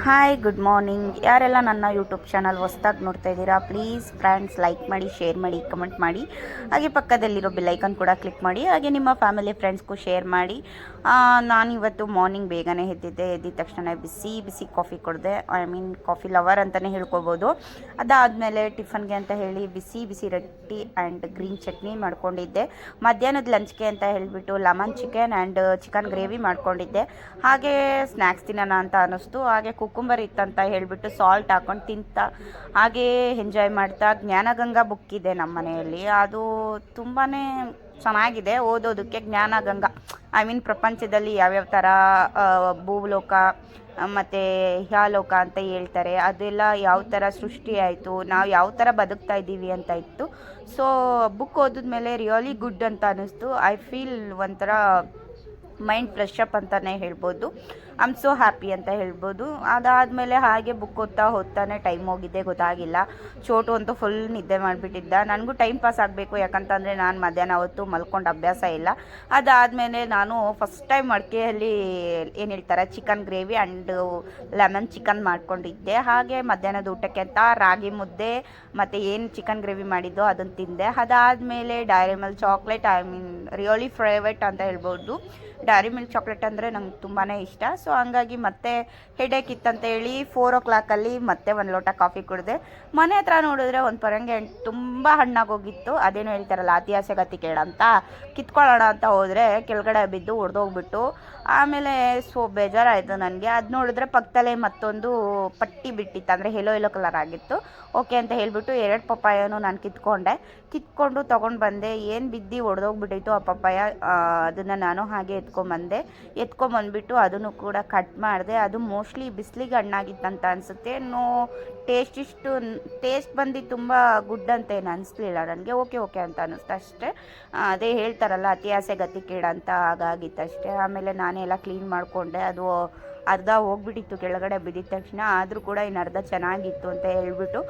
Hi good morning. ಯಾರೆಲ್ಲ ನನ್ನ YouTube channel ಹೊಸ್ದಾಗಿ ನೋಡ್ತಾ ಇದ್ದೀರಾ, ಪ್ಲೀಸ್ ಫ್ರೆಂಡ್ಸ್ ಲೈಕ್ ಮಾಡಿ, ಶೇರ್ ಮಾಡಿ, ಕಮೆಂಟ್ ಮಾಡಿ, ಹಾಗೆ ಪಕ್ಕದಲ್ಲಿರೋ ಬೆಲ್ಲೈಕನ್ ಕೂಡ ಕ್ಲಿಕ್ ಮಾಡಿ, ಹಾಗೆ ನಿಮ್ಮ ಫ್ಯಾಮಿಲಿ ಫ್ರೆಂಡ್ಸ್ಗೂ ಶೇರ್ ಮಾಡಿ. ನಾನಿವತ್ತು ಮಾರ್ನಿಂಗ್ ಬೇಗನೆ ಎದ್ದಿದ್ದ ತಕ್ಷಣ ಬಿಸಿ ಬಿಸಿ ಕಾಫಿ ಕುಡಿದೆ. ಕಾಫಿ ಲವರ್ ಅಂತಲೇ ಹೇಳ್ಕೊಬೋದು. ಅದಾದಮೇಲೆ ಟಿಫನ್ಗೆ ಅಂತ ಹೇಳಿ ಬಿಸಿ ಬಿಸಿ ರೊಟ್ಟಿ ಆ್ಯಂಡ್ ಗ್ರೀನ್ ಚಟ್ನಿ ಮಾಡ್ಕೊಂಡಿದ್ದೆ. ಮಧ್ಯಾಹ್ನದ ಲಂಚ್ಗೆ ಅಂತ ಹೇಳಿಬಿಟ್ಟು lemon chicken and chicken gravy ಮಾಡ್ಕೊಂಡಿದ್ದೆ. ಹಾಗೆ ಸ್ನ್ಯಾಕ್ಸ್ ತಿನ್ನೋಣ ಅಂತ ಅನ್ನಿಸ್ತು. ಹಾಗೆ ಕುಕ್ಕುಂಬರ್ ಇತ್ತಂತ ಹೇಳಿಬಿಟ್ಟು ಸಾಲ್ಟ್ ಹಾಕೊಂಡು ತಿಂತಾ ಹಾಗೇ ಎಂಜಾಯ್ ಮಾಡ್ತಾ ಜ್ಞಾನಗಂಗಾ ಬುಕ್ ಇದೆ ನಮ್ಮ ಮನೆಯಲ್ಲಿ. ಅದು ತುಂಬಾ ಚೆನ್ನಾಗಿದೆ ಓದೋದಕ್ಕೆ. ಜ್ಞಾನಗಂಗಾ ಪ್ರಪಂಚದಲ್ಲಿ ಯಾವ್ಯಾವ ಥರ ಭೂಲೋಕ ಮತ್ತು ಹ್ಯಾಲೋಕ ಅಂತ ಹೇಳ್ತಾರೆ, ಅದೆಲ್ಲ ಯಾವ ಥರ ಸೃಷ್ಟಿ ಆಯಿತು, ನಾವು ಯಾವ ಥರ ಬದುಕ್ತಾ ಇದ್ದೀವಿ ಅಂತ ಇತ್ತು. ಸೊ ಬುಕ್ ಓದಿದ್ಮೇಲೆ ರಿಯಲಿ ಗುಡ್ ಅಂತ ಅನ್ನಿಸ್ತು. ಐ ಫೀಲ್ ಒಂಥರ ಮೈಂಡ್ ಫ್ರೆಶ್ ಅಪ್ ಅಂತಲೇ ಹೇಳ್ಬೋದು. ಐ ಆಮ್ ಸೋ ಹ್ಯಾಪಿ ಅಂತ ಹೇಳ್ಬೋದು. ಅದಾದಮೇಲೆ ಹಾಗೆ ಬುಕ್ ಓದ್ತಾನೆ ಟೈಮ್ ಹೋಗಿದ್ದೆ ಗೊತ್ತಾಗಿಲ್ಲ. ಚೋಟು ಅಂತೂ ಫುಲ್ ನಿದ್ದೆ ಮಾಡಿಬಿಟ್ಟಿದ್ದ. ನನಗೂ ಟೈಮ್ ಪಾಸ್ ಆಗಬೇಕು, ಯಾಕಂತಂದರೆ ನಾನು ಮಧ್ಯಾಹ್ನ ಹೊತ್ತು ಮಲ್ಕೊಂಡು ಅಭ್ಯಾಸ ಇಲ್ಲ. ಅದಾದಮೇಲೆ ನಾನು ಫಸ್ಟ್ ಟೈಮ್ ಮಡಿಕೆಯಲ್ಲಿ ಏನು ಹೇಳ್ತಾರೆ chicken gravy and lemon chicken ಮಾಡ್ಕೊಂಡಿದ್ದೆ. ಹಾಗೆ ಮಧ್ಯಾಹ್ನದ ಊಟಕ್ಕೆ ಅಂತ ರಾಗಿ ಮುದ್ದೆ ಮತ್ತು ಏನು ಚಿಕನ್ ಗ್ರೇವಿ ಮಾಡಿದ್ದೋ ಅದನ್ನು ತಿಂದೆ. ಅದಾದಮೇಲೆ dairy milk chocolate really favourite ಅಂತ ಹೇಳ್ಬೋದು. ಡೈರಿ ಮಿಲ್ಕ್ ಚಾಕ್ಲೇಟ್ ಅಂದರೆ ನಂಗೆ ತುಂಬಾ ಇಷ್ಟ. ಸೊ ಹಂಗಾಗಿ ಮತ್ತೆ ಹೆಡೇಕ್ ಇತ್ತಂತ ಹೇಳಿ 4 o'clock ಮತ್ತೆ ಒಂದು ಲೋಟ ಕಾಫಿ ಕುಡಿದೆ. ಮನೆ ಹತ್ರ ನೋಡಿದ್ರೆ ಒಂದು ಪರಂಗಿ ಹಣ್ಣು ತುಂಬ ಹಣ್ಣಾಗೋಗಿತ್ತು. ಅದೇನು ಹೇಳ್ತಾರಲ್ಲ ಅತಿ ಆಸೆ ಗತಿ ಕೇಳ ಅಂತ, ಕಿತ್ಕೊಳ್ಳೋಣ ಅಂತ ಹೋದರೆ ಕೆಳಗಡೆ ಬಿದ್ದು ಒಡೆದೋಗ್ಬಿಟ್ಟು ಆಮೇಲೆ ಬೇಜಾರಾಯಿತು ನನಗೆ. ಅದು ನೋಡಿದ್ರೆ ಪಕ್ಕದಲ್ಲೇ ಮತ್ತೊಂದು ಪಟ್ಟಿ ಬಿಟ್ಟಿತ್ತು, ಅಂದರೆ ಎಲ್ಲೋ ಕಲರ್ ಆಗಿತ್ತು. ಓಕೆ ಅಂತ ಹೇಳಿಬಿಟ್ಟು 2 ಪಪ್ಪಾಯನೂ ನಾನು ಕಿತ್ಕೊಂಡು ತೊಗೊಂಡು ಬಂದೆ. ಏನು ಬಿದ್ದು ಒಡೆದೋಗ್ಬಿಟ್ಟಿತ್ತು ಆ ಪಪ್ಪಾಯ. ಅದನ್ನು ನಾನು ಹಾಗೆ ಎತ್ಕೊಂಬಂದ್ಬಿಟ್ಟು ಅದನ್ನು ಕೂಡ ಕಟ್ ಮಾಡಿದೆ. ಅದು ಮೋಸ್ಟ್ಲಿ ಬಿಸಿಲಿಗೆ ಹಣ್ಣಾಗಿತ್ತಂತ ಅನಿಸುತ್ತೆ. ಟೇಸ್ಟ್ ಬಂದು ತುಂಬ ಗುಡ್ ಅಂತ ಏನು ಅನಿಸ್ಲಿಲ್ಲ ನನಗೆ. ಓಕೆ ಅಂತ ಅನ್ನಿಸ್ತು ಅಷ್ಟೇ. ಅದೇ ಹೇಳ್ತಾರಲ್ಲ ಅತಿ ಆಸೆ ಗತಿ ಕೇಡ ಅಂತ, ಹಾಗಾಗಿತ್ತಷ್ಟೇ. ಆಮೇಲೆ ನಾನೇ ಎಲ್ಲ ಕ್ಲೀನ್ ಮಾಡಿಕೊಂಡೆ. ಅದು ಅರ್ಧ ಹೋಗ್ಬಿಟ್ಟಿತ್ತು ಕೆಳಗಡೆ ಬಿದ್ದಿದ ತಕ್ಷಣ, ಆದರೂ ಕೂಡ ಇನ್ನು ಅರ್ಧ ಚೆನ್ನಾಗಿತ್ತು ಅಂತ ಹೇಳ್ಬಿಟ್ಟು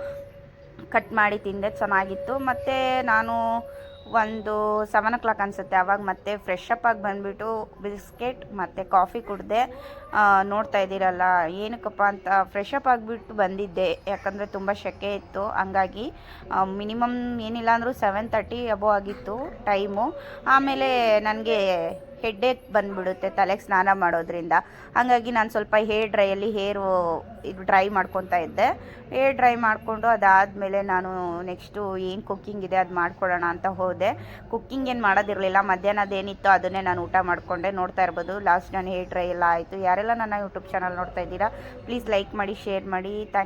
ಕಟ್ ಮಾಡಿ ತಿಂದೆ, ಚೆನ್ನಾಗಿತ್ತು. ಮತ್ತು ನಾನು ಒಂದು 7 o'clock ಅನಿಸುತ್ತೆ ಆವಾಗ ಮತ್ತೆ ಫ್ರೆಶ್ ಅಪ್ ಆಗಿ ಬಂದುಬಿಟ್ಟು ಬಿಸ್ಕೆಟ್ ಮತ್ತು ಕಾಫಿ ಕುಡಿದೆ. ನೋಡ್ತಾ ಇದ್ದೀರಲ್ಲ ಏನಕ್ಕಪ್ಪ ಅಂತ ಫ್ರೆಶ್ ಅಪ್ ಆಗಿಬಿಟ್ಟು ಬಂದಿದ್ದೆ, ಯಾಕಂದರೆ ತುಂಬ ಸೆಕೆ ಇತ್ತು. ಹಂಗಾಗಿ ಮಿನಿಮಮ್ ಏನಿಲ್ಲ ಅಂದರೂ 7:30 ಅಬೋ ಆಗಿತ್ತು ಟೈಮು. ಆಮೇಲೆ ನನಗೆ ಹೆಡ್ಡೇಕ್ ಬಂದುಬಿಡುತ್ತೆ ತಲೆಗೆ ಸ್ನಾನ ಮಾಡೋದ್ರಿಂದ. ಹಾಗಾಗಿ ನಾನು ಸ್ವಲ್ಪ ಹೇರ್ ಡ್ರೈ ಮಾಡ್ಕೊತಾ ಇದ್ದೆ. ಹೇರ್ ಡ್ರೈ ಮಾಡಿಕೊಂಡು ಅದಾದಮೇಲೆ ನಾನು ನೆಕ್ಸ್ಟು ಏನು ಕುಕ್ಕಿಂಗ್ ಇದೆ ಅದು ಮಾಡ್ಕೊಳ್ಳೋಣ ಅಂತ ಹೋದೆ. ಕುಕ್ಕಿಂಗ್ ಏನು ಮಾಡೋದಿರಲಿಲ್ಲ, ಮಧ್ಯಾಹ್ನದೇನಿತ್ತು ಅದನ್ನೇ ನಾನು ಊಟ ಮಾಡಿಕೊಂಡೆ. ನೋಡ್ತಾ ಇರ್ಬೋದು ಲಾಸ್ಟ್ ನಾನು ಹೇರ್ ಡ್ರೈ ಎಲ್ಲ ಆಯಿತು. ಯಾರೆಲ್ಲ ನನ್ನ ಯೂಟ್ಯೂಬ್ ಚಾನಲ್ ನೋಡ್ತಾ ಇದ್ದೀರಾ ಪ್ಲೀಸ್ ಲೈಕ್ ಮಾಡಿ, ಶೇರ್ ಮಾಡಿ. ಥ್ಯಾಂಕ್